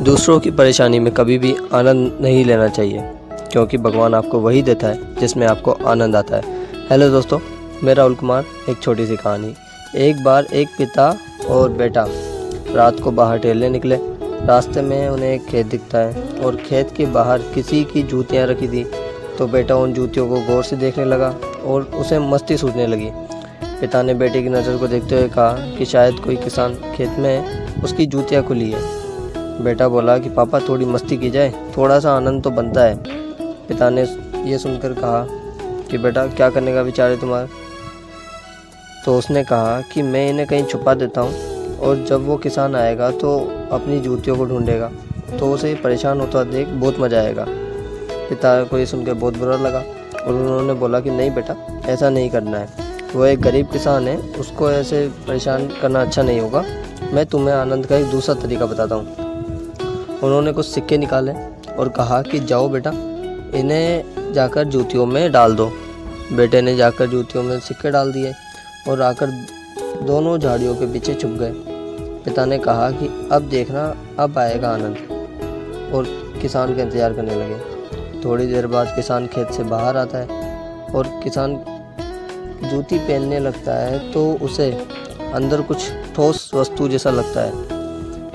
दूसरों की परेशानी में कभी भी आनंद नहीं लेना चाहिए, क्योंकि भगवान आपको वही देता है जिसमें आपको आनंद आता है। हेलो दोस्तों, मैं राहुल कुमार। एक छोटी सी कहानी। एक बार एक पिता और बेटा रात को बाहर टहलने निकले। रास्ते में उन्हें एक खेत दिखता है और खेत के बाहर किसी की जूतियाँ रखी थी। तो बेटा उन जूतियों को गौर से देखने लगा और उसे मस्ती सूझने लगी। पिता ने बेटे की नज़र को देखते हुए कहा कि शायद कोई किसान खेत में उसकी जूतियाँ खुली है। बेटा बोला कि पापा, थोड़ी मस्ती की जाए, थोड़ा सा आनंद तो बनता है। पिता ने ये सुनकर कहा कि बेटा, क्या करने का विचार है तुम्हारा? तो उसने कहा कि मैं इन्हें कहीं छुपा देता हूँ और जब वो किसान आएगा तो अपनी जूतियों को ढूंढेगा, तो उसे परेशान होता देख बहुत मज़ा आएगा। पिता को ये सुनकर बहुत बुरा लगा और उन्होंने बोला कि नहीं बेटा, ऐसा नहीं करना है। वो एक गरीब किसान है, उसको ऐसे परेशान करना अच्छा नहीं होगा। मैं तुम्हें आनंद का एक दूसरा तरीका बताता हूँ। उन्होंने कुछ सिक्के निकाले और कहा कि जाओ बेटा, इन्हें जाकर जूतियों में डाल दो। बेटे ने जाकर जूतियों में सिक्के डाल दिए और आकर दोनों झाड़ियों के पीछे छुप गए। पिता ने कहा कि अब देखना, अब आएगा आनंद, और किसान का इंतज़ार करने लगे। थोड़ी देर बाद किसान खेत से बाहर आता है और किसान जूती पहनने लगता है तो उसे अंदर कुछ ठोस वस्तु जैसा लगता है।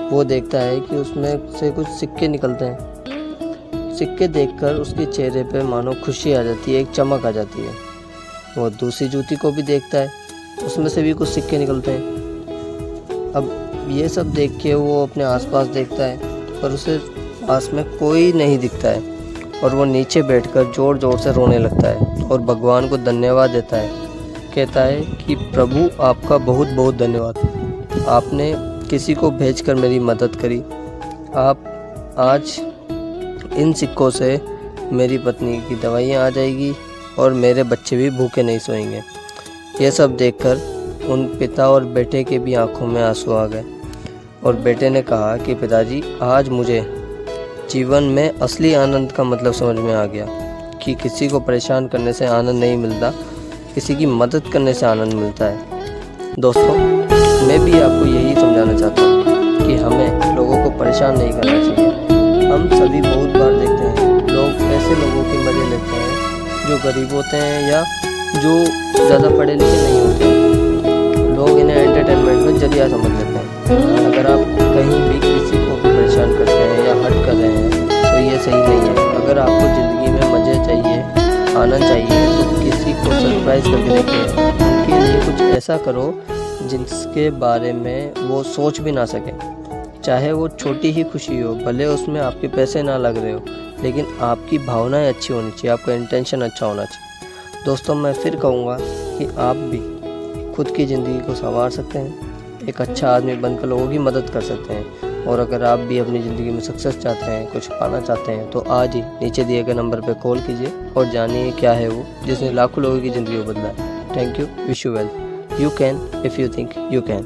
वो देखता है कि उसमें से कुछ सिक्के निकलते हैं। सिक्के देखकर उसके चेहरे पे मानो खुशी आ जाती है, एक चमक आ जाती है। वो दूसरी जूती को भी देखता है, उसमें से भी कुछ सिक्के निकलते हैं। अब ये सब देख के वो अपने आसपास देखता है, पर उसे पास में कोई नहीं दिखता है और वो नीचे बैठकर ज़ोर ज़ोर से रोने लगता है और भगवान को धन्यवाद देता है। कहता है कि प्रभु, आपका बहुत बहुत धन्यवाद। आपने किसी को भेजकर मेरी मदद करी। आप आज इन सिक्कों से मेरी पत्नी की दवाइयाँ आ जाएगी और मेरे बच्चे भी भूखे नहीं सोएंगे। ये सब देखकर उन पिता और बेटे के भी आंखों में आंसू आ गए और बेटे ने कहा कि पिताजी, आज मुझे जीवन में असली आनंद का मतलब समझ में आ गया कि किसी को परेशान करने से आनंद नहीं मिलता, किसी की मदद करने से आनंद मिलता है। दोस्तों, मैं भी आपको यही समझाना चाहता हूँ कि हमें लोगों को परेशान नहीं करना चाहिए। हम सभी बहुत बार देखते हैं लोग ऐसे लोगों के मज़े लेते हैं जो गरीब होते हैं या जो ज़्यादा पढ़े लिखे नहीं होते हैं। लोग इन्हें एंटरटेनमेंट में जरिया समझ लेते हैं। अगर आप कहीं भी किसी को भी परेशान करते हैं या हर्ट कर रहे हैं तो ये सही नहीं है। अगर आपको ज़िंदगी में मज़े चाहिए, आनंद चाहिए, तो किसी को सरप्राइज़ करके देखिए। उनके लिए कुछ ऐसा करो जिसके बारे में वो सोच भी ना सके। चाहे वो छोटी ही खुशी हो, भले उसमें आपके पैसे ना लग रहे हो, लेकिन आपकी भावनाएं अच्छी होनी चाहिए, आपका इंटेंशन अच्छा होना चाहिए। दोस्तों, मैं फिर कहूँगा कि आप भी खुद की ज़िंदगी को संवार सकते हैं, एक अच्छा आदमी बनकर लोगों की मदद कर सकते हैं। और अगर आप भी अपनी ज़िंदगी में सक्सेस चाहते हैं, कुछ पाना चाहते हैं, तो आज ही नीचे दिए गए नंबर पर कॉल कीजिए और जानिए क्या है वो जिसने लाखों लोगों की ज़िंदगी को बदला है। Thank you. Wish you well. You can if you think you can.